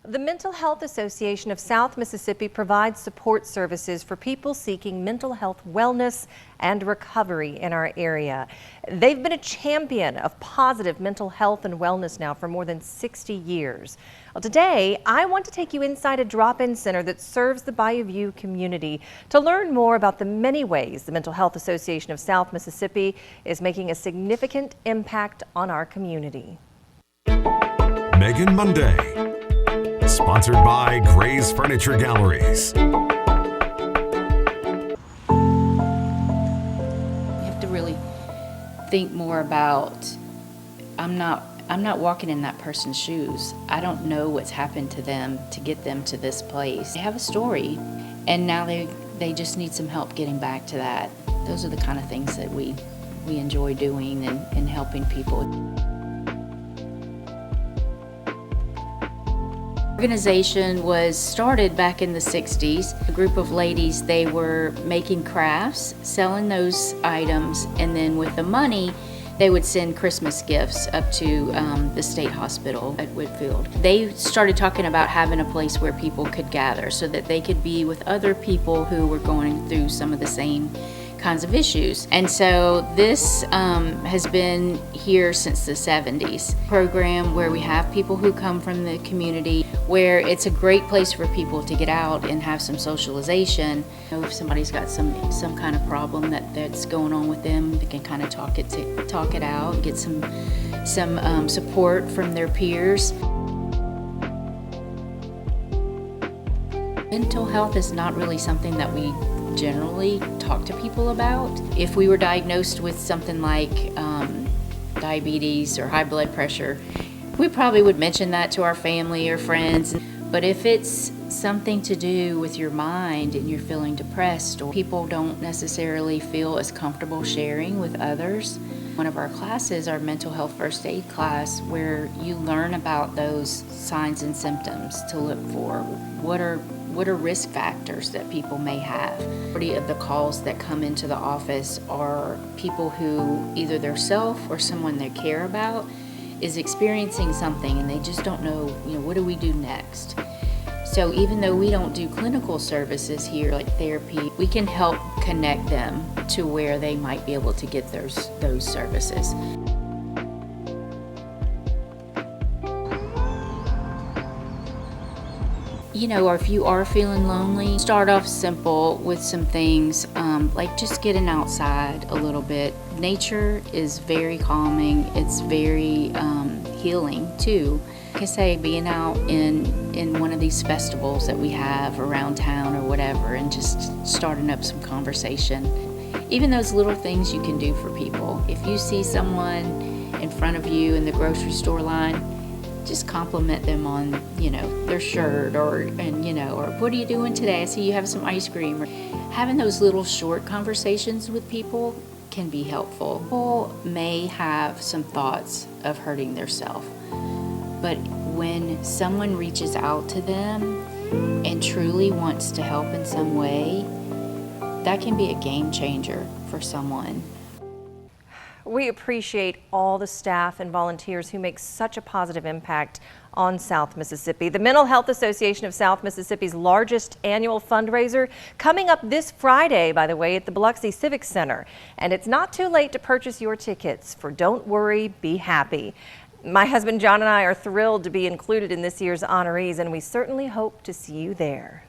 The Mental Health Association of South Mississippi provides support services for people seeking mental health wellness and recovery in our area. They've been a champion of positive mental health and wellness now for more than 60 years. Well, today, I want to take you inside a drop-in center that serves the Bayou View community to learn more about the many ways the Mental Health Association of South Mississippi is making a significant impact on our community. Meggan Monday. Sponsored by Gray's Furniture Galleries. You have to really think more about, I'm not walking in that person's shoes. I don't know what's happened to them to get them to this place. They have a story, and now they just need some help getting back to that. Those are the kind of things that we enjoy doing and helping people. The organization was started back in the 60s. A group of ladies, they were making crafts, selling those items, and then with the money, they would send Christmas gifts up to the state hospital at Whitfield. They started talking about having a place where people could gather so that they could be with other people who were going through some of the same kinds of issues. And so this has been here since the 70s. Program where we have people who come from the community, where it's a great place for people to get out and have some socialization. You know, if somebody's got some kind of problem that's going on with them, they can kind of talk it out, get some support from their peers. Mental health is not really something that we generally talk to people about. If we were diagnosed with something like diabetes or high blood pressure, we probably would mention that to our family or friends. But if it's something to do with your mind and you're feeling depressed, or people don't necessarily feel as comfortable sharing with others, one of our classes, our mental health first aid class, where you learn about those signs and symptoms to look for. What are risk factors that people may have? Majority of the calls that come into the office are people who either themselves or someone they care about is experiencing something and they just don't know, what do we do next? So even though we don't do clinical services here like therapy, we can help connect them to where they might be able to get those services. Or if you are feeling lonely, start off simple with some things like just getting outside a little bit. Nature is very calming. It's very healing too. Like I say, being out in one of these festivals that we have around town or whatever, and just starting up some conversation. Even those little things you can do for people. If you see someone in front of you in the grocery store line, just compliment them on, their shirt or what are you doing today? I see you have some ice cream. Having those little short conversations with people can be helpful. People may have some thoughts of hurting themselves, but when someone reaches out to them and truly wants to help in some way, that can be a game changer for someone. We appreciate all the staff and volunteers who make such a positive impact on South Mississippi. The Mental Health Association of South Mississippi's largest annual fundraiser coming up this Friday, by the way, at the Biloxi Civic Center. And it's not too late to purchase your tickets for Don't Worry, Be Happy. My husband John and I are thrilled to be included in this year's honorees, and we certainly hope to see you there.